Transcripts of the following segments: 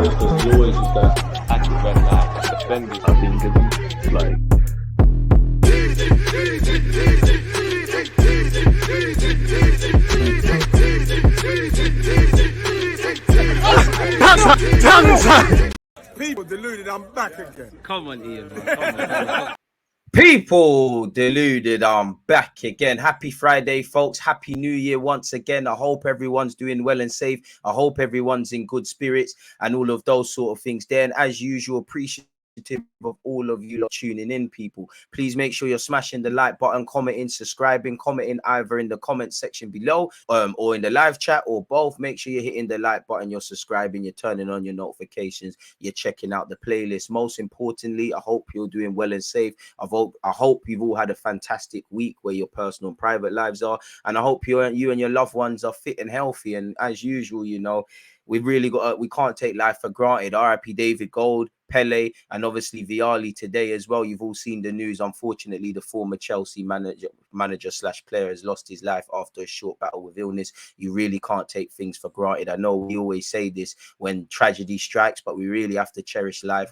because he always used to act when like defenders. I think it's like People deluded, I'm back again. Come on, Ian. Come on. People deluded, I'm back again. Happy Friday, folks. Happy New Year once again. I hope everyone's doing well and safe. I hope everyone's in good spirits and all of those sort of things there. And as usual, appreciate of all of you lot tuning in, people. Please make sure you're smashing the like button, commenting, subscribing, commenting either in the comment section below or in the live chat or both. Make sure you're hitting the like button, you're subscribing, you're turning on your notifications, you're checking out the playlist. Most importantly, I hope you're doing well and safe. I hope you've all had a fantastic week where your personal and private lives are, and I hope you and your loved ones are fit and healthy. And as usual, you know, we've really got we can't take life for granted. R.I.P. David Gold, Pele, and obviously Vialli today as well. You've all seen the news. Unfortunately, the former Chelsea manager slash player has lost his life after a short battle with illness. You really can't take things for granted. I know we always say this when tragedy strikes, but we really have to cherish life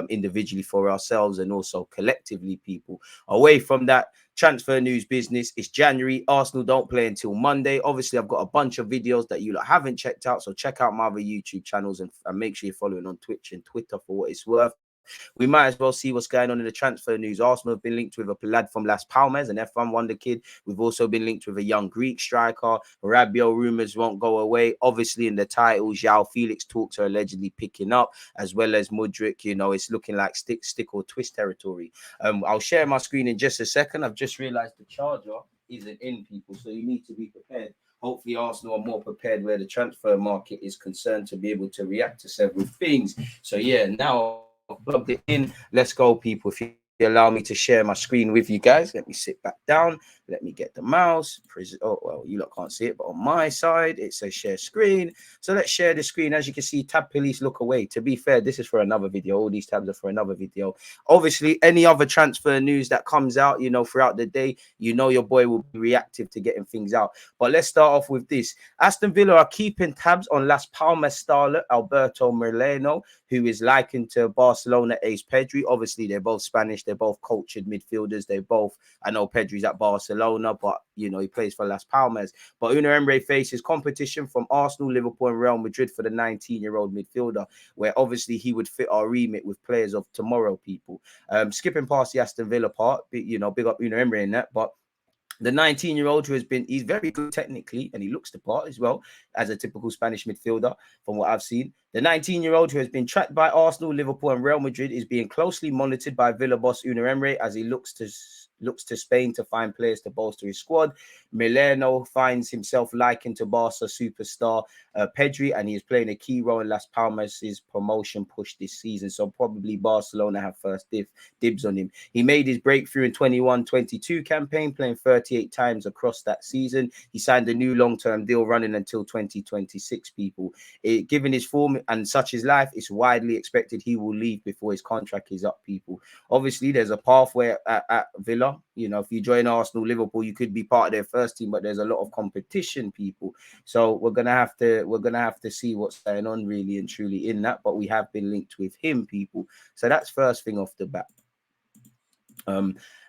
individually for ourselves and also collectively, people. Away from that, transfer news business. It's January. Arsenal don't play until Monday. Obviously, I've got a bunch of videos that you haven't checked out, so check out my other YouTube channels and make sure you're following on Twitch and Twitter for what it's worth. We might as well see what's going on in the transfer news. Arsenal have been linked with a lad from Las Palmas, an F1 wonder kid. We've also been linked with a young Greek striker. Rabiot rumours won't go away. Obviously, in the title, Joao Felix talks are allegedly picking up, as well as Mudryk. You know, it's looking like stick or twist territory. I'll share my screen in just a second. I've just realised the charger isn't in, people, so you need to be prepared. Hopefully, Arsenal are more prepared where the transfer market is concerned to be able to react to several things. So, yeah, now I've plugged it in. Let's go, people. If you allow me to share my screen with you guys, let me sit back down. Let me get the mouse. Oh, well, you lot can't see it, but on my side, it says share screen. So let's share the screen. As you can see, tab police look away. To be fair, this is for another video. All these tabs are for another video. Obviously, any other transfer news that comes out, you know, throughout the day, you know your boy will be reactive to getting things out. But let's start off with this. Aston Villa are keeping tabs on Las Palmas starlet Alberto Moreno, who is likened to Barcelona ace Pedri. Obviously, they're both Spanish. They're both cultured midfielders. They both, I know Pedri's at Barcelona, but, you know, he plays for Las Palmas. But Unai Emery faces competition from Arsenal, Liverpool, and Real Madrid for the 19-year-old midfielder, where obviously he would fit our remit with players of tomorrow, people. Skipping past the Aston Villa part, you know, big up Unai Emery in that, but the 19-year-old who he's very good technically, and he looks the part as well as a typical Spanish midfielder from what I've seen. The 19-year-old who has been tracked by Arsenal, Liverpool, and Real Madrid is being closely monitored by Villa boss Unai Emery as he looks to Spain to find players to bolster his squad. Moreno finds himself likened to Barca superstar Pedri, and he is playing a key role in Las Palmas' promotion push this season. So probably Barcelona have first dibs on him. He made his breakthrough in 21-22 campaign, playing 38 times across that season. He signed a new long-term deal running until 2026, people. Given his form and such his life, it's widely expected he will leave before his contract is up, people. Obviously, there's a pathway at Villa. You know, if you join Arsenal, Liverpool, you could be part of their first team, but there's a lot of competition, people. So we're gonna have to see what's going on really and truly in that. But we have been linked with him, people. So that's first thing off the bat.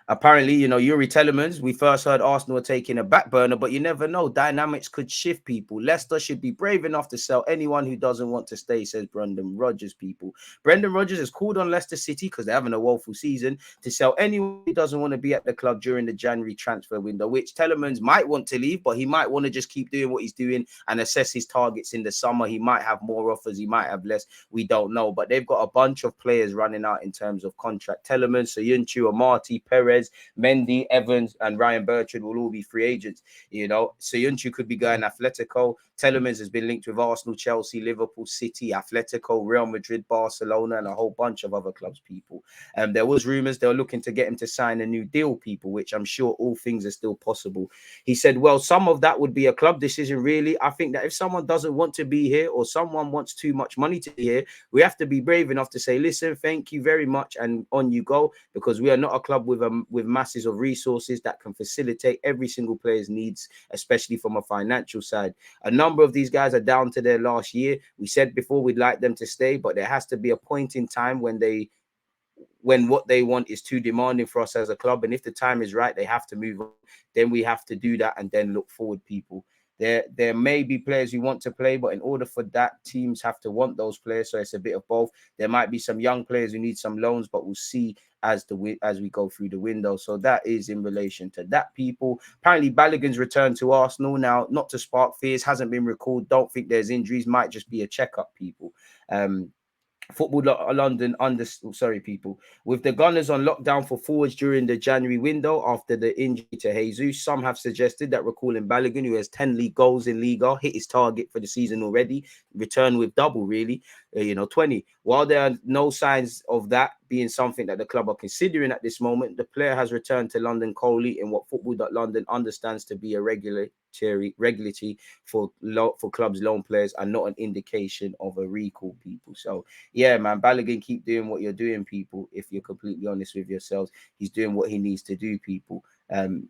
Apparently, you know, Yuri Telemans, we first heard Arsenal are taking a back burner, but you never know. Dynamics could shift, people. Leicester should be brave enough to sell anyone who doesn't want to stay, says Brendan Rodgers, people. Brendan Rodgers has called on Leicester City, because they're having a woeful season, to sell anyone who doesn't want to be at the club during the January transfer window, which Telemans might want to leave, but he might want to just keep doing what he's doing and assess his targets in the summer. He might have more offers, he might have less. We don't know, but they've got a bunch of players running out in terms of contract. Telemans, Soyuncu, Amati, Perez, Mendy, Evans, and Ryan Bertrand will all be free agents. You know, Soyuncu could be going Atletico. Telemans has been linked with Arsenal, Chelsea, Liverpool, City, Atletico, Real Madrid, Barcelona, and a whole bunch of other clubs, people. There was rumours they were looking to get him to sign a new deal, people, which I'm sure all things are still possible. He said, well, some of that would be a club decision, really. I think that if someone doesn't want to be here or someone wants too much money to be here, we have to be brave enough to say, listen, thank you very much, and on you go, because we are not a club with a with masses of resources that can facilitate every single player's needs, especially from a financial side. A number of these guys are down to their last year. We said before we'd like them to stay, but there has to be a point in time when what they want is too demanding for us as a club. And if the time is right, they have to move on. Then we have to do that and then look forward, people. There may be players who want to play, but in order for that, teams have to want those players. So it's a bit of both. There might be some young players who need some loans, but we'll see as we go through the window. So that is in relation to that, people. Apparently, Balogun's return to Arsenal now, not to spark fears, hasn't been recalled. Don't think there's injuries. Might just be a checkup, people. Football London people. With the Gunners on lockdown for forwards during the January window after the injury to Jesus, some have suggested that recalling Balogun, who has 10 league goals in Liga, hit his target for the season already, return with double, really, 20. While there are no signs of that being something that the club are considering at this moment, the player has returned to London Coley in what Football London understands to be a regulatory for clubs' loan players and not an indication of a recall, people. So yeah, man, Balogun, keep doing what you're doing, people. If you're completely honest with yourselves, he's doing what he needs to do, people. And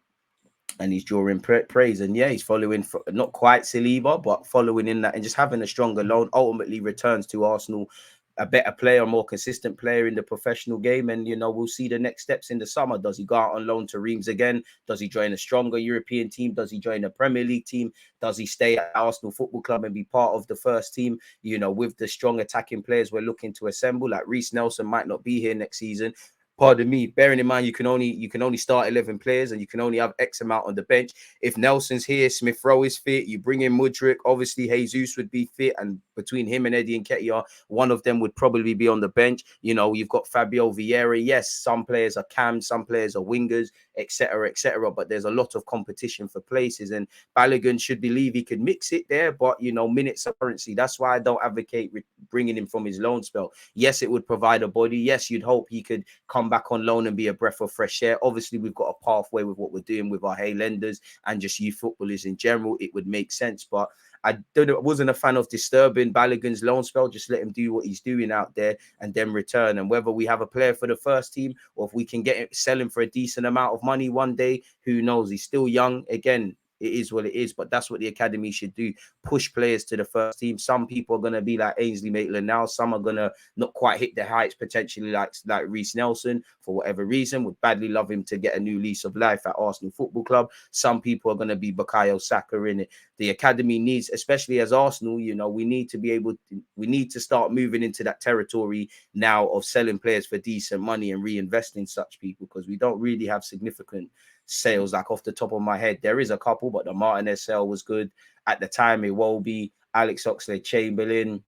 he's drawing praise. And yeah, he's following, not quite Saliba, but following in that and just having a stronger loan, ultimately returns to Arsenal a better player, a more consistent player in the professional game. And, we'll see the next steps in the summer. Does he go out on loan to Reims again? Does he join a stronger European team? Does he join a Premier League team? Does he stay at Arsenal Football Club and be part of the first team? With the strong attacking players we're looking to assemble, like Reece Nelson might not be here next season. Pardon me, bearing in mind you can only start 11 players and you can only have X amount on the bench. If Nelson's here, Smith Rowe is fit, you bring in Mudryk, obviously Jesus would be fit, and between him and Eddie Nketiah, one of them would probably be on the bench. You've got Fabio Vieira. Yes, some players are cams, some players are wingers, etc., but there's a lot of competition for places, and Balogun should believe he could mix it there, but minutes are currency. That's why I don't advocate bringing him from his loan spell. Yes, it would provide a body. Yes, you'd hope he could come back on loan and be a breath of fresh air. Obviously, we've got a pathway with what we're doing with our Highlanders and just youth footballers in general. It would make sense, but I wasn't a fan of disturbing Balogun's loan spell. Just let him do what he's doing out there and then return. And whether we have a player for the first team or if we can sell him for a decent amount of money one day, who knows? He's still young. Again, it is what it is, but that's what the academy should do. Push players to the first team. Some people are going to be like Ainsley Maitland now. Some are going to not quite hit the heights, potentially like Reece Nelson for whatever reason. Would badly love him to get a new lease of life at Arsenal Football Club. Some people are going to be Bukayo Saka in it. The academy needs, especially as Arsenal, we need to start moving into that territory now of selling players for decent money and reinvesting such people, because we don't really have significant sales. Like off the top of my head, there is a couple, but the Martinez sale was good at the time. Iwobi, Alex Oxlade-Chamberlain,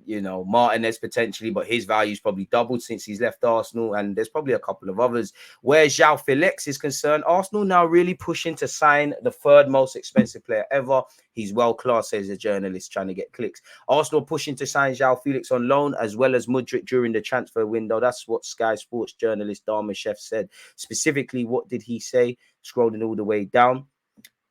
Martinez potentially, but his value's probably doubled since he's left Arsenal. And there's probably a couple of others. Where Joao Felix is concerned, Arsenal now really pushing to sign the third most expensive player ever. He's well class, says a journalist trying to get clicks. Arsenal pushing to sign Joao Felix on loan as well as Mudryk during the transfer window. That's what Sky Sports journalist Dharma Chef said. Specifically, what did he say? Scrolling all the way down.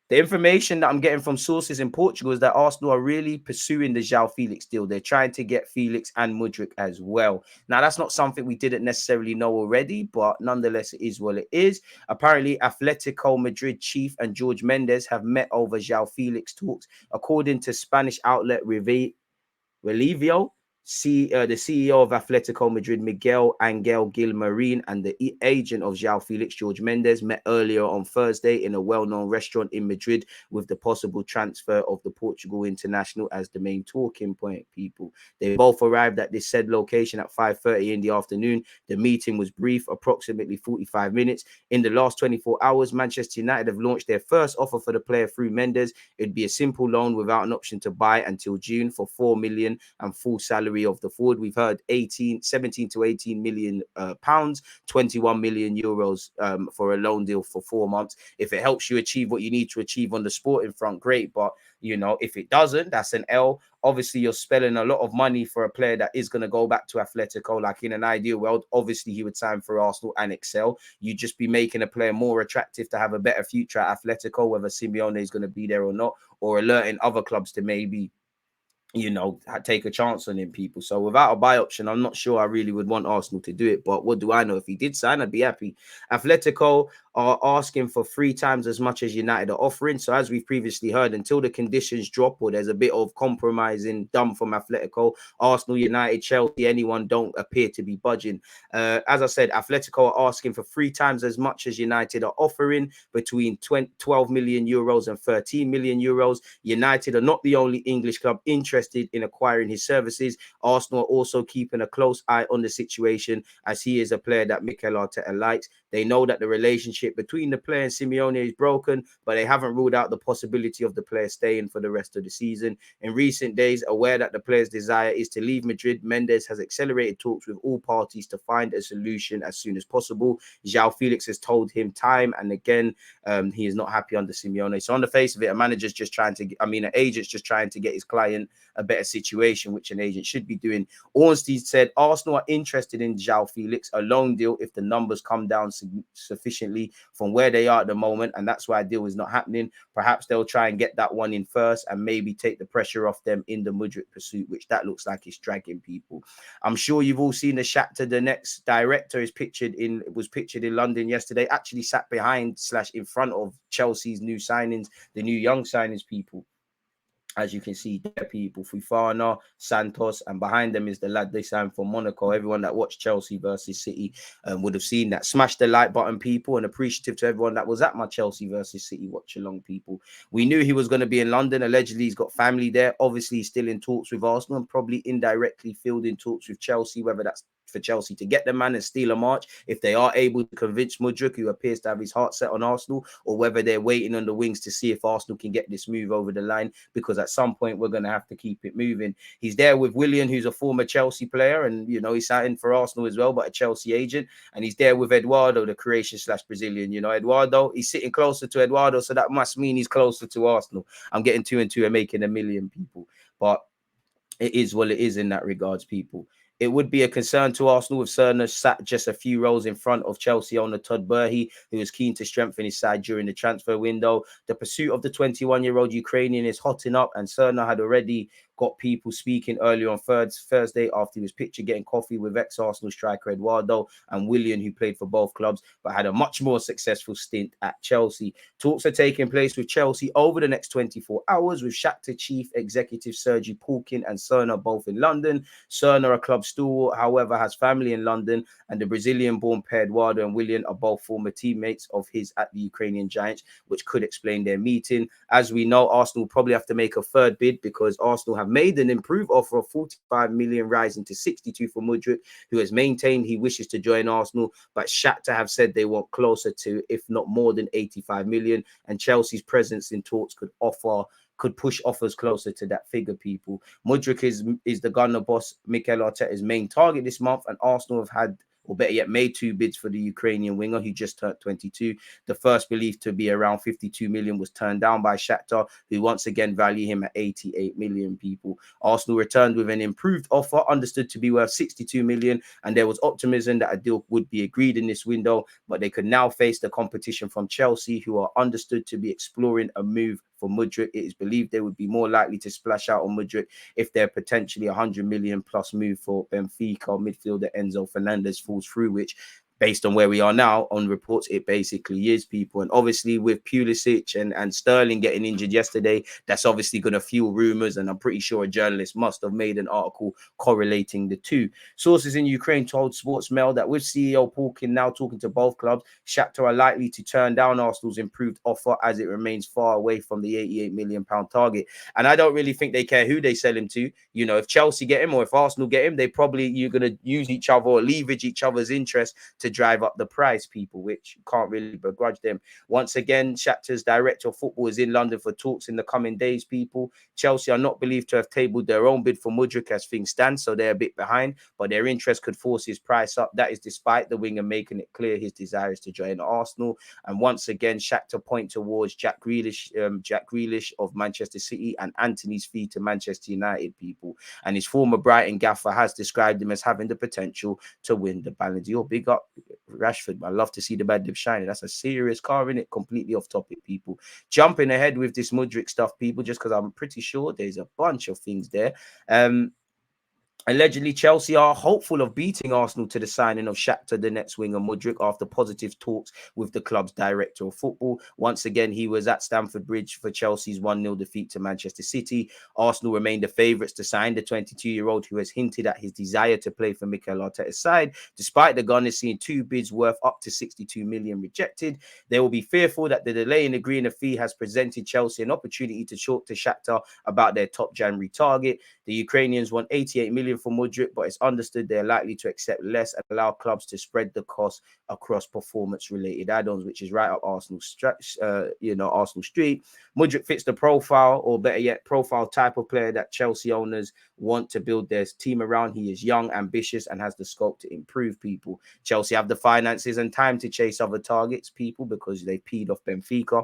The information that I'm getting from sources in Portugal is that Arsenal are really pursuing the Joao Felix deal. They're trying to get Felix and Mudryk as well. Now, that's not something we didn't necessarily know already, but nonetheless, it is what it is. Apparently, Atletico Madrid chief and George Mendes have met over Joao Felix talks, according to Spanish outlet Relivio. The CEO of Atletico Madrid, Miguel Angel Gilmarin, and the agent of Joao Felix, George Mendes, met earlier on Thursday in a well-known restaurant in Madrid, with the possible transfer of the Portugal international as the main talking point, people. They both arrived at this said location at 5:30 in the afternoon. The meeting was brief, approximately 45 minutes. In the last 24 hours, Manchester United have launched their first offer for the player through Mendes. It'd be a simple loan without an option to buy until June for 4 million and full salary of the forward. We've heard 17 to 18 million pounds, 21 million euros for a loan deal for 4 months. If it helps you achieve what you need to achieve on the sporting front, great. But if it doesn't, that's an L. Obviously, you're spending a lot of money for a player that is going to go back to Atletico. Like in an ideal world, obviously he would sign for Arsenal and excel. You'd just be making a player more attractive to have a better future at Atletico, whether Simeone is going to be there or not, or alerting other clubs to maybe take a chance on him, people. So without a buy option, I'm not sure I really would want Arsenal to do it. But what do I know? If he did sign, I'd be happy. Atletico are asking for 3 times as much as United are offering. So as we've previously heard, until the conditions drop or there's a bit of compromising done from Atletico, Arsenal, United, Chelsea, anyone don't appear to be budging. As I said, Atletico are asking for 3 times as much as United are offering, between 12 million euros and 13 million euros. United are not the only English club interested in acquiring his services. Arsenal are also keeping a close eye on the situation, as he is a player that Mikel Arteta likes. They know that the relationship between the player and Simeone is broken, but they haven't ruled out the possibility of the player staying for the rest of the season. In recent days, aware that the player's desire is to leave Madrid, Mendes has accelerated talks with all parties to find a solution as soon as possible. Joao Felix has told him time and again he is not happy under Simeone. So on the face of it, an agent's just trying to get his client a better situation, which an agent should be doing. Ornstein said Arsenal are interested in Joao Felix, a loan deal if the numbers come down sufficiently from where they are at the moment, and that's why a deal is not happening. Perhaps they'll try and get that one in first and maybe take the pressure off them in the Mudryk pursuit, which that looks like it's dragging, people. I'm sure you've all seen the Shakhtar, the next director was pictured in London yesterday, actually sat behind / in front of Chelsea's new signings, the new young signings, people. As you can see, there people, Fofana, Santos, and behind them is the lad they signed for Monaco. Everyone that watched Chelsea versus City would have seen that. Smash the like button, people, and appreciative to everyone that was at my Chelsea versus City watch along, people. We knew he was going to be in London. Allegedly, he's got family there. Obviously, he's still in talks with Arsenal and probably indirectly fielding talks with Chelsea, whether that's for Chelsea to get the man and steal a march if they are able to convince Mudryk, who appears to have his heart set on Arsenal, or whether they're waiting on the wings to see if Arsenal can get this move over the line, because at some point we're going to have to keep it moving. He's there with Willian, who's a former Chelsea player, and he's signed for Arsenal as well, but a Chelsea agent, and he's there with Eduardo, the Croatian / Brazilian. Eduardo, he's sitting closer to Eduardo, so that must mean he's closer to Arsenal. I'm getting 2 and 2 and making $1 million, people, but it is what it is in that regards, people. It would be a concern to Arsenal if Cerner sat just a few rows in front of Chelsea owner Todd Burhi, who was keen to strengthen his side during the transfer window. The pursuit of the 21-year-old Ukrainian is hotting up, and Cerner had already got people speaking earlier on Thursday after he was pictured getting coffee with ex-Arsenal striker Eduardo and Willian, who played for both clubs, but had a much more successful stint at Chelsea. Talks are taking place with Chelsea over the next 24 hours, with Shakhtar chief executive Sergi Pulkin and Cerner both in London. Cerner, a club stalwart, however, has family in London, and the Brazilian-born pair Eduardo and Willian are both former teammates of his at the Ukrainian Giants, which could explain their meeting. As we know, Arsenal will probably have to make a third bid, because Arsenal have made an improved offer of 45 million, rising to 62 for Mudryk, who has maintained he wishes to join Arsenal, but Shakhtar have said they want closer to, if not more than 85 million, and Chelsea's presence in talks could push offers closer to that figure, people. Mudryk is the Gunner boss Mikel Arteta's main target this month, and Arsenal have had, or better yet, made 2 bids for the Ukrainian winger, who just turned 22. The first, believed to be around 52 million, was turned down by Shakhtar, who once again value him at 88 million, people. Arsenal returned with an improved offer, understood to be worth 62 million, and there was optimism that a deal would be agreed in this window, but they could now face the competition from Chelsea, who are understood to be exploring a move for Mudryk. It is believed they would be more likely to splash out on Mudryk if their potentially 100 million plus move for Benfica midfielder Enzo Fernandez falls through, which, based on where we are now on reports, it basically is, people. And obviously with Pulisic and Sterling getting injured yesterday, that's obviously going to fuel rumours, and I'm pretty sure a journalist must have made an article correlating the two. Sources in Ukraine told Sportsmail that with CEO Pulkin now talking to both clubs, Shakhtar are likely to turn down Arsenal's improved offer, as it remains far away from the £88 million target. And I don't really think they care who they sell him to. If Chelsea get him or if Arsenal get him, you're going to use each other or leverage each other's interest to drive up the price, people, which you can't really begrudge them. Once again, Shakhtar's director of football is in London for talks in the coming days, people. Chelsea are not believed to have tabled their own bid for Mudryk as things stand, so they're a bit behind, but their interest could force his price up. That is despite the winger making it clear his desire is to join Arsenal. And once again, Shakhtar point towards Jack Grealish of Manchester City and Anthony's fee to Manchester United, people. And his former Brighton gaffer has described him as having the potential to win the Ballon d'Or. Big up Rashford, I love to see the bad dip shining. That's a serious car, in it. Completely off topic, people. Jumping ahead with this Mudryk stuff, people, just because I'm pretty sure there's a bunch of things there. Allegedly, Chelsea are hopeful of beating Arsenal to the signing of Shakhtar Donetsk winger Mudryk after positive talks with the club's director of football. Once again, he was at Stamford Bridge for Chelsea's 1-0 defeat to Manchester City. Arsenal remain the favourites to sign the 22-year-old who has hinted at his desire to play for Mikel Arteta's side, despite the Gunners seeing 2 bids worth up to 62 million rejected. They will be fearful that the delay in agreeing a fee has presented Chelsea an opportunity to talk to Shakhtar about their top January target. The Ukrainians want 88 million for Mudryk, but it's understood they're likely to accept less and allow clubs to spread the cost across performance-related add-ons, which is right up Arsenal Street. Mudryk fits the profile, or better yet, profile type of player that Chelsea owners want to build their team around. He is young, ambitious, and has the scope to improve people. Chelsea have the finances and time to chase other targets, people, because they peed off Benfica,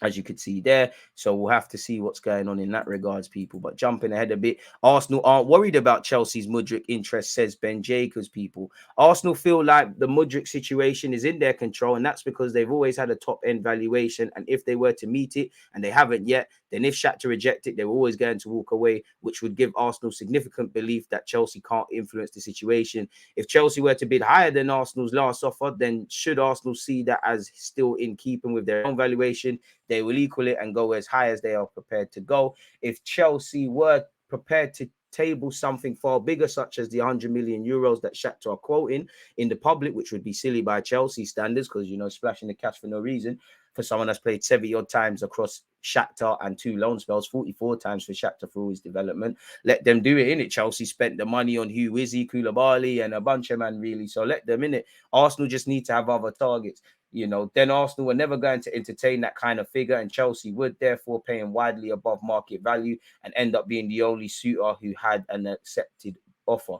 as you could see there. So we'll have to see what's going on in that regards, people. But jumping ahead a bit, Arsenal aren't worried about Chelsea's Mudryk interest, says Ben Jacobs, people. Arsenal feel like the Mudryk situation is in their control, and that's because they've always had a top-end valuation, and if they were to meet it, and they haven't yet, then if Shakhtar reject it, they were always going to walk away, which would give Arsenal significant belief that Chelsea can't influence the situation. If Chelsea were to bid higher than Arsenal's last offer, then should Arsenal see that as still in keeping with their own valuation, they will equal it and go as high as they are prepared to go. If Chelsea were prepared to table something far bigger, such as the 100 million euros that Shakhtar are quoting in the public, which would be silly by Chelsea standards, because, you know, splashing the cash for no reason for someone that's played 70 odd times across Shakhtar and 2 loan spells, 44 times for Shakhtar through his development. Let them do it, innit? Chelsea spent the money on Hugh Izzy, Koulibaly, and a bunch of man, really. So let them, innit? Arsenal just need to have other targets. You know, then Arsenal were never going to entertain that kind of figure, and Chelsea would therefore paying widely above market value and end up being the only suitor who had an accepted offer.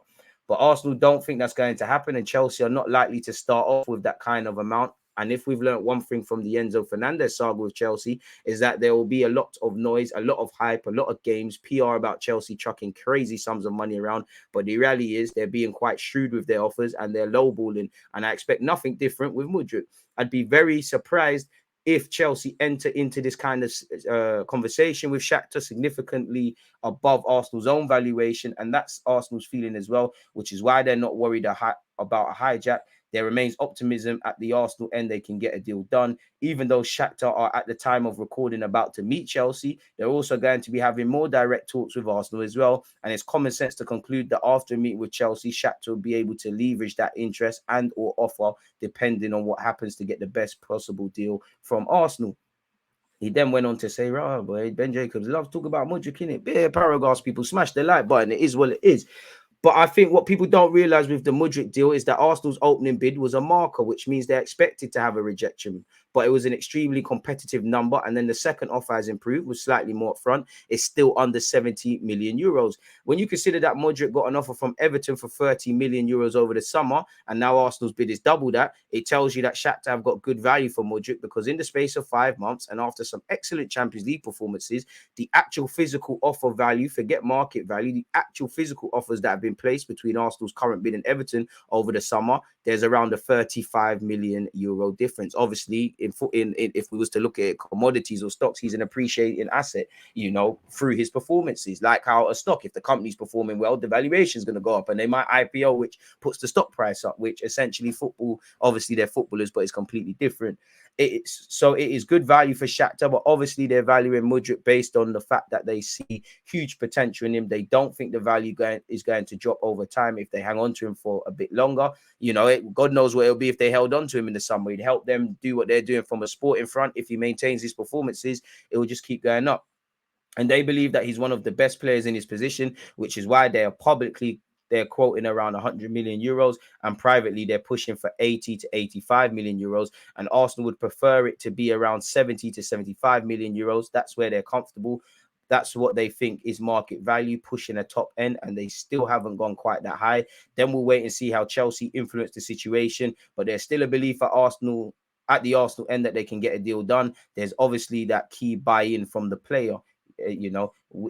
But Arsenal don't think that's going to happen, and Chelsea are not likely to start off with that kind of amount. And if we've learned one thing from the Enzo Fernandez saga with Chelsea, is that there will be a lot of noise, a lot of hype, a lot of games, PR about Chelsea chucking crazy sums of money around. But the reality is they're being quite shrewd with their offers and they're lowballing. And I expect nothing different with Mudryk. I'd be very surprised if Chelsea enter into this kind of conversation with Shakhtar significantly above Arsenal's own valuation. And that's Arsenal's feeling as well, which is why they're not worried about a hijack. There remains optimism at the Arsenal end they can get a deal done. Even though Shakhtar are at the time of recording about to meet Chelsea, they're also going to be having more direct talks with Arsenal as well. And it's common sense to conclude that after a meeting with Chelsea, Shakhtar will be able to leverage that interest and or offer depending on what happens to get the best possible deal from Arsenal. He then went on to say, right, boy, Ben Jacobs loves talk about Mudryk, innit? Bare paragraphs, people, smash the like button. It is what it is. But I think what people don't realize with the Mudryk deal is that Arsenal's opening bid was a marker, which means they're expected to have a rejection. But it was an extremely competitive number. And then the second offer has improved, was slightly more upfront. It's still under 70 million euros. When you consider that Mudryk got an offer from Everton for 30 million euros over the summer, and now Arsenal's bid is double that, it tells you that Shakhtar have got good value for Mudryk, because in the space of 5 months and after some excellent Champions League performances, the actual physical offer value, forget market value, the actual physical offers that have been placed between Arsenal's current bid and Everton over the summer, there's around a 35 million euro difference. Obviously, if we was to look at commodities or stocks, he's an appreciating asset, you know, through his performances. Like how a stock, if the company's performing well, the valuation is going to go up, and they might IPO, which puts the stock price up, which essentially football, obviously they're footballers, but it's completely different. So it is good value for Shakhtar, but obviously they're valuing Mudryk based on the fact that they see huge potential in him. They don't think the value is going to drop over time if they hang on to him for a bit longer. You know, God knows what it'll be if they held on to him in the summer. He'd help them do what they're doing from a sporting front. If he maintains his performances, it will just keep going up. And they believe that he's one of the best players in his position, which is why they're quoting around 100 million euros, and privately they're pushing for 80 to 85 million euros. And Arsenal would prefer it to be around 70 to 75 million euros. That's where they're comfortable. That's what they think is market value, pushing a top end, and they still haven't gone quite that high. Then we'll wait and see how Chelsea influence the situation. But there's still a belief at the Arsenal end that they can get a deal done. There's obviously that key buy-in from the player.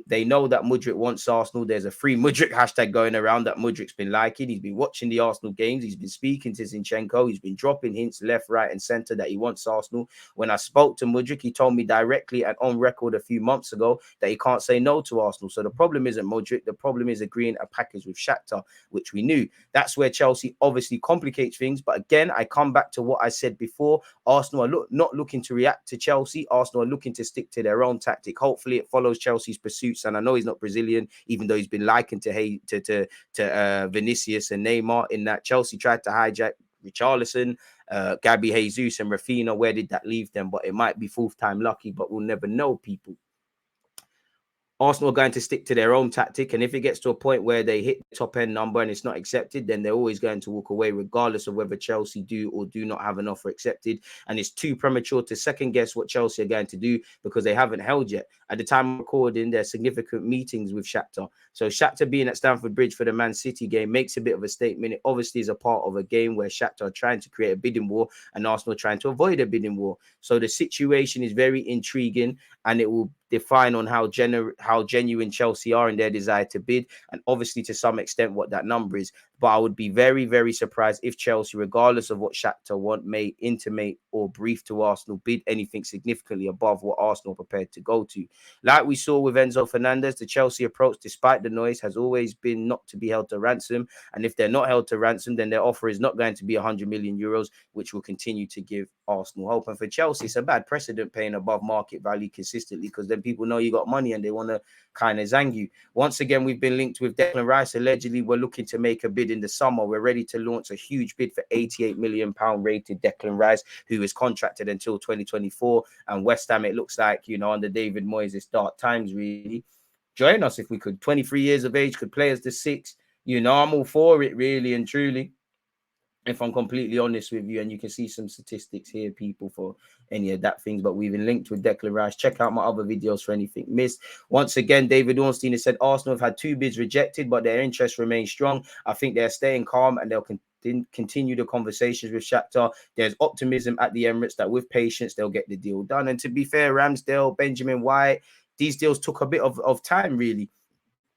They know that Mudryk wants Arsenal. There's a free Mudryk hashtag going around that Mudryk's been liking. He's been watching the Arsenal games. He's been speaking to Zinchenko. He's been dropping hints left, right, and centre that he wants Arsenal. When I spoke to Mudryk, he told me directly and on record a few months ago that he can't say no to Arsenal. So the problem isn't Mudryk. The problem is agreeing a package with Shakhtar, which we knew. That's where Chelsea obviously complicates things. But again, I come back to what I said before. Arsenal are not looking to react to Chelsea. Arsenal are looking to stick to their own tactic. Hopefully, it follows Chelsea's pursuits. And I know he's not Brazilian, even though he's been likened to Vinicius and Neymar. In that Chelsea tried to hijack Richarlison, Gabby Jesus, and Rafinha. Where did that leave them? But it might be fourth time lucky, but we'll never know, people. Arsenal are going to stick to their own tactic, and if it gets to a point where they hit the top end number and it's not accepted, then they're always going to walk away regardless of whether Chelsea do or do not have an offer accepted. And it's too premature to second guess what Chelsea are going to do because they haven't held yet. At the time of recording, there are significant meetings with Shakhtar. So Shakhtar being at Stamford Bridge for the Man City game makes a bit of a statement. It obviously is a part of a game where Shakhtar are trying to create a bidding war and Arsenal are trying to avoid a bidding war. So the situation is very intriguing, and it will define on how genuine Chelsea are in their desire to bid, and obviously to some extent what that number is. But I would be very, very surprised if Chelsea, regardless of what Shakhtar want, may intimate or brief to Arsenal, bid anything significantly above what Arsenal are prepared to go to. Like we saw with Enzo Fernandez, the Chelsea approach, despite the noise, has always been not to be held to ransom. And if they're not held to ransom, then their offer is not going to be 100 million euros, which will continue to give Arsenal hope. And for Chelsea, it's a bad precedent paying above market value consistently, because then people know you got money and they want to kind of zang you. Once again, we've been linked with Declan Rice. Allegedly, we're looking to make a bid in the summer. We're ready to launch a huge bid for £88 million rated Declan Rice, who is contracted until 2024. And West Ham, it looks like, under David Moyes, it's dark times, really. Join us if we could. 23 years of age, could play as the six. I'm all for it, really and truly, if I'm completely honest with you. And you can see some statistics here, people, for any of that things. But we've been linked with Declan Rice. Check out my other videos for anything missed. Once again, David Ornstein has said Arsenal have had 2 bids rejected, but their interest remains strong. I think they're staying calm and they'll continue the conversations with Shakhtar. There's optimism at the Emirates that with patience, they'll get the deal done. And to be fair, Ramsdale, Benjamin White, these deals took a bit of time, really.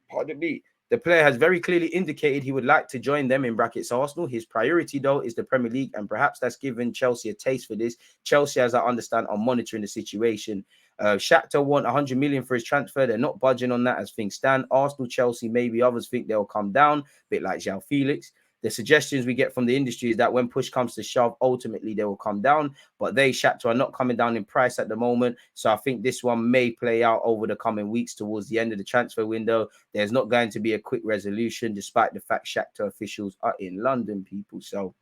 Pardon me. The player has very clearly indicated he would like to join them, in brackets Arsenal. His priority, though, is the Premier League, and perhaps that's given Chelsea a taste for this. Chelsea, as I understand, are monitoring the situation. Shakhtar want 100 million for his transfer. They're not budging on that as things stand. Arsenal, Chelsea, maybe others think they'll come down, a bit like Joao Felix. The suggestions we get from the industry is that when push comes to shove, ultimately they will come down. But Shakhtar are not coming down in price at the moment. So I think this one may play out over the coming weeks towards the end of the transfer window. There's not going to be a quick resolution, despite the fact Shakhtar officials are in London, people. So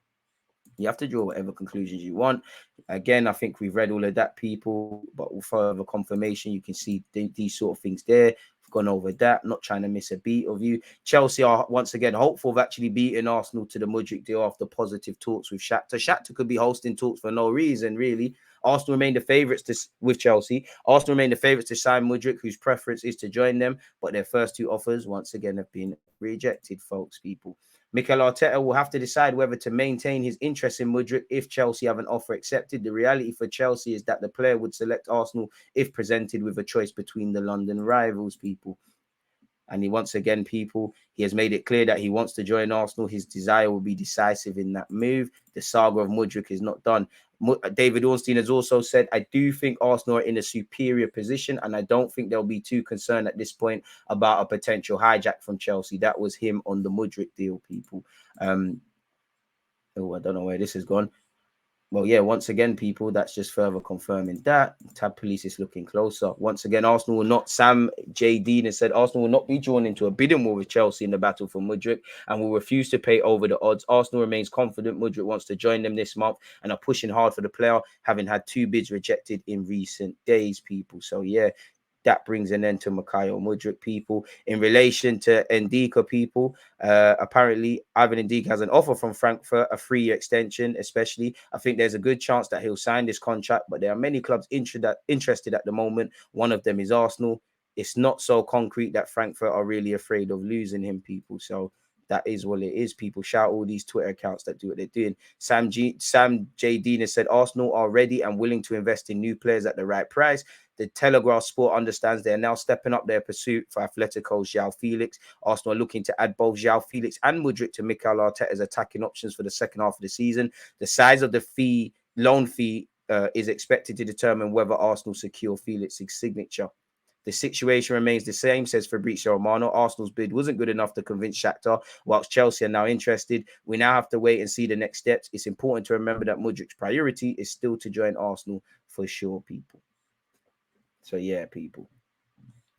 you have to draw whatever conclusions you want. Again, I think we've read all of that, people. But with further confirmation, you can see these sort of things there. Gone over that, not trying to miss a beat of you. Chelsea are once again hopeful of actually beating Arsenal to the Mudryk deal after positive talks with Shakhtar. Shakhtar could be hosting talks for no reason, really. Arsenal remain the favourites with Chelsea. Arsenal remain the favourites to sign Mudryk, whose preference is to join them, but their first 2 offers once again have been rejected, folks, people. Mikel Arteta will have to decide whether to maintain his interest in Mudryk if Chelsea have an offer accepted. The reality for Chelsea is that the player would select Arsenal if presented with a choice between the London rivals, people. And once again, people, he has made it clear that he wants to join Arsenal. His desire will be decisive in that move. The saga of Mudryk is not done. David Ornstein has also said, I do think Arsenal are in a superior position, and I don't think they'll be too concerned at this point about a potential hijack from Chelsea. That was him on the Mudryk deal, people. I don't know where this has gone. Well, yeah, once again, people, that's just further confirming that. Tab Police is looking closer. Once again, Arsenal will not, Sam J. Dean has said, Arsenal will not be drawn into a bidding war with Chelsea in the battle for Mudryk and will refuse to pay over the odds. Arsenal remains confident Mudryk wants to join them this month and are pushing hard for the player, having had 2 bids rejected in recent days, people. So, yeah, that brings an end to Mikhail Mudryk, people. In relation to Ndika, people, apparently Ivan Ndika has an offer from Frankfurt, a 3-year extension, especially. I think there's a good chance that he'll sign this contract, but there are many clubs interested at the moment. One of them is Arsenal. It's not so concrete that Frankfurt are really afraid of losing him, people. So that is what it is, people. Shout all these Twitter accounts that do what they're doing. Sam J. Dean has said Arsenal are ready and willing to invest in new players at the right price. The Telegraph Sport understands they are now stepping up their pursuit for Atletico's Joao Felix. Arsenal are looking to add both Joao Felix and Mudryk to Mikel Arteta's attacking options for the second half of the season. The size of the loan fee is expected to determine whether Arsenal secure Felix's signature. The situation remains the same, says Fabrizio Romano. Arsenal's bid wasn't good enough to convince Shakhtar, whilst Chelsea are now interested. We now have to wait and see the next steps. It's important to remember that Mudryk's priority is still to join Arsenal for sure, people. So, yeah, people.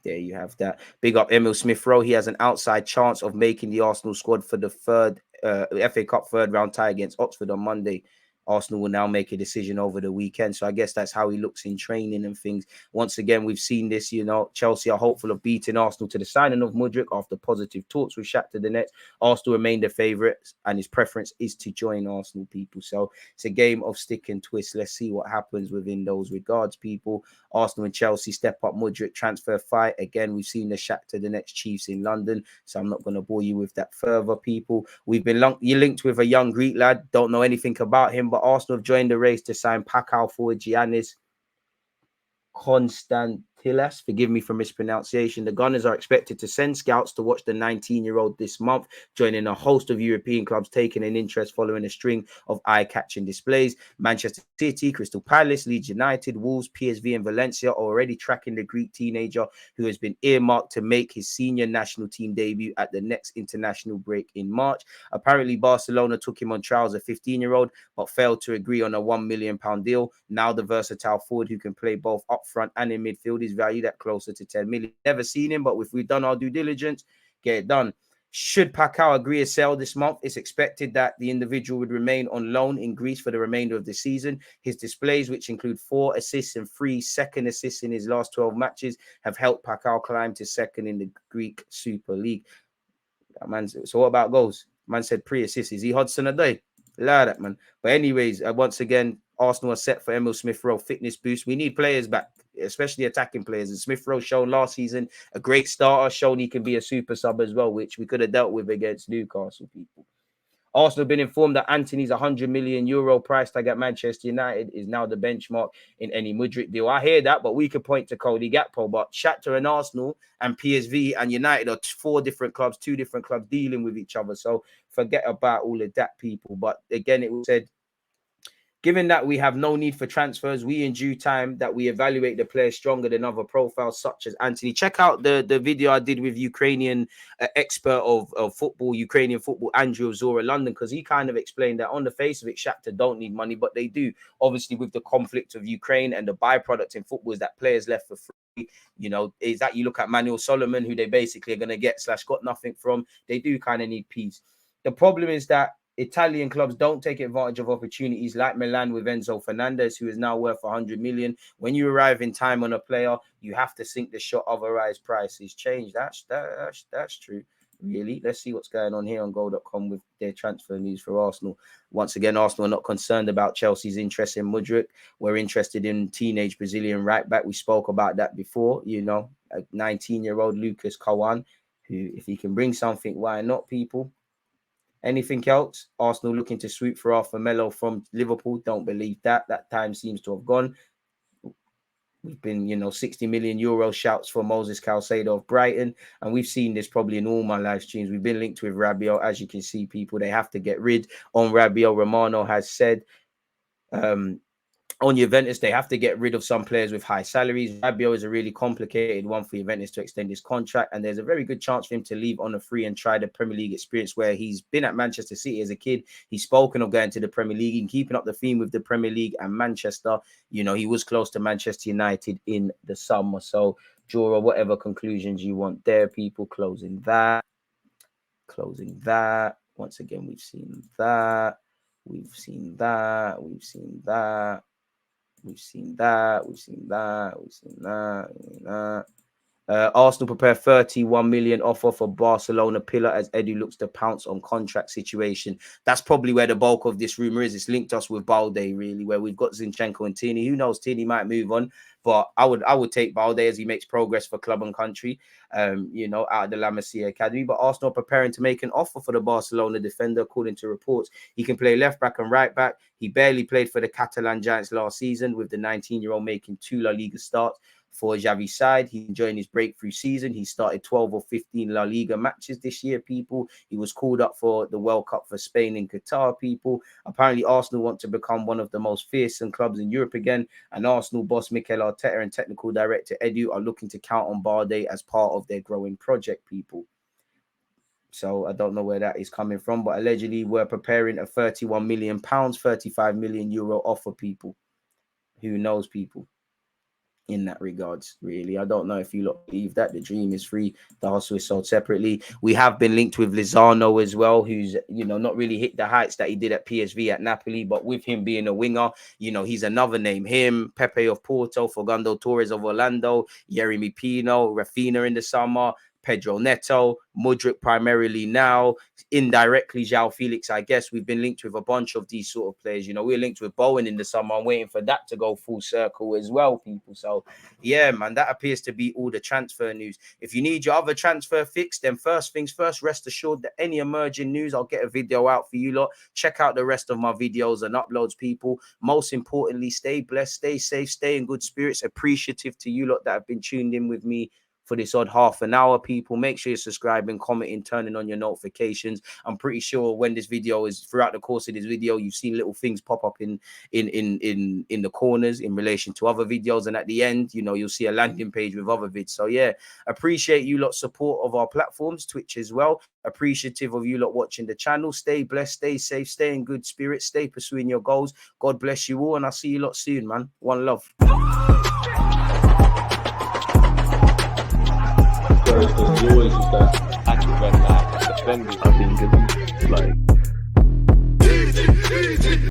There you have that. Big up Emil Smith-Rowe. He has an outside chance of making the Arsenal squad for the FA Cup third round tie against Oxford on Monday. Arsenal will now make a decision over the weekend. So I guess that's how he looks in training and things. Once again, we've seen this, Chelsea are hopeful of beating Arsenal to the signing of Mudryk after positive talks with Shakhtar Donetsk. Arsenal remain the favourites and his preference is to join Arsenal, people. So it's a game of stick and twist. Let's see what happens within those regards, people. Arsenal and Chelsea step up Mudryk transfer fight. Again, we've seen the Shakhtar Donetsk Chiefs in London, so I'm not going to bore you with that further, people. We've been linked with a young Greek lad. Don't know anything about him, but Arsenal have joined the race to sign Pacquiao forward Giannis Konstantilas. Forgive me for mispronunciation. The Gunners are expected to send scouts to watch the 19-year-old this month, joining a host of European clubs taking an interest following a string of eye-catching displays. Manchester City, Crystal Palace, Leeds United, Wolves, PSV and Valencia are already tracking the Greek teenager who has been earmarked to make his senior national team debut at the next international break in March. Apparently, Barcelona took him on trial as a 15-year-old, but failed to agree on a £1 million deal. Now the versatile forward who can play both up front and in midfield is valued at closer to 10 million. Never seen him, but if we've done our due diligence, get it done. Should Pacquiao agree to sell this month, it's expected that the individual would remain on loan in Greece for the remainder of the season. His displays, which include 4 assists and 3 second assists in his last 12 matches, have helped Pacquiao climb to second in the Greek Super League. So what about goals? Man said pre-assist. Is he Hodgson a day? Love that, man. But anyways, once again, Arsenal are set for Emil Smith-Rowe fitness boost. We need players back, especially attacking players. And Smith-Rowe shown last season a great starter, shown he can be a super sub as well, which we could have dealt with against Newcastle, people. Arsenal have been informed that Antony's €100 million price tag at Manchester United is now the benchmark in any Mudryk deal. I hear that, but we could point to Cody Gakpo. But Shakhtar and Arsenal and PSV and United are 4 different clubs, 2 different clubs dealing with each other. So forget about all of that, people. But again, it was said, given that we have no need for transfers, we in due time that we evaluate the players stronger than other profiles such as Antony. Check out the video I did with Ukrainian expert of football, Ukrainian football, Andrew Zora London, because he kind of explained that on the face of it, Shakhtar don't need money, but they do. Obviously, with the conflict of Ukraine and the byproduct in football is that players left for free. Is that you look at Manuel Solomon, who they basically are going to got nothing from. They do kind of need peace. The problem is that Italian clubs don't take advantage of opportunities like Milan with Enzo Fernandez, who is now worth 100 million. When you arrive in time on a player, you have to sink the shot, otherwise prices change. That's true, really. Let's see what's going on here on goal.com with their transfer news for Arsenal. Once again, Arsenal are not concerned about Chelsea's interest in Mudryk. We're interested in teenage Brazilian right back. We spoke about that before, a 19-year-old Lucas Cowan, who, if he can bring something, why not, people? Anything else? Arsenal looking to sweep for Arthur Melo from Liverpool. Don't believe that. That time seems to have gone. We've been, €60 million shouts for Moses Caicedo of Brighton. And we've seen this probably in all my live streams. We've been linked with Rabiot. As you can see, people, they have to get rid on Rabiot. Romano has said, on Juventus, they have to get rid of some players with high salaries. Rabiot is a really complicated one for Juventus to extend his contract, and there's a very good chance for him to leave on a free and try the Premier League experience where he's been at Manchester City as a kid. He's spoken of going to the Premier League and keeping up the theme with the Premier League and Manchester. He was close to Manchester United in the summer. So, draw whatever conclusions you want there, people. Closing that. Once again, we've seen that. We've seen that. Arsenal prepare 31 million offer for Barcelona pillar as Edu looks to pounce on contract situation. That's probably where the bulk of this rumor is. It's linked us with Balde, really, where we've got Zinchenko and Tierney. Who knows? Tierney might move on, but I would take Balde as he makes progress for club and country. You know, out of the La Masia Academy. But Arsenal are preparing to make an offer for the Barcelona defender, according to reports. He can play left back and right back. He barely played for the Catalan Giants last season, with the 19-year-old making 2 La Liga starts for Xavi's side. He's enjoying his breakthrough season. He started 12 or 15 La Liga matches this year, people. He was called up for the World Cup for Spain and Qatar, people. Apparently, Arsenal want to become one of the most fearsome clubs in Europe again, and Arsenal boss Mikel Arteta and technical director Edu are looking to count on Balde as part of their growing project, people. So I don't know where that is coming from, but allegedly we're preparing a £31 million, €35 million offer, people. Who knows, people? In that regards, really, I don't know if you lot believe that the dream is free, the hustle is sold separately. We have been linked with Lozano as well, who's, you know, not really hit the heights that he did at PSV at Napoli, but with him being a winger, you know, he's another name. Him, Pepe of Porto, Fernando Torres of Orlando, Yeremy Pino, Rafinha in the summer, Pedro Neto, Mudryk primarily now, indirectly Joao Felix, I guess. We've been linked with a bunch of these sort of players. You know, we're linked with Bowen in the summer. I'm waiting for that to go full circle as well, people. So, yeah, man, that appears to be all the transfer news. If you need your other transfer fix, then first things first, rest assured that any emerging news, I'll get a video out for you lot. Check out the rest of my videos and uploads, people. Most importantly, stay blessed, stay safe, stay in good spirits. Appreciative to you lot that have been tuned in with me for this odd half an hour, people. Make sure you're subscribing, commenting, turning on your notifications. I'm pretty sure when this video is, throughout the course of this video, you've seen little things pop up in the corners in relation to other videos, and at the end, you know, you'll see a landing page with other vids. So yeah, appreciate you lot support of our platforms, Twitch as well. Appreciative of you lot watching the channel. Stay blessed, stay safe, stay in good spirits, stay pursuing your goals. God bless you all, and I'll see you lot soon, man. One love. He always used that active red light, defending. I've been given like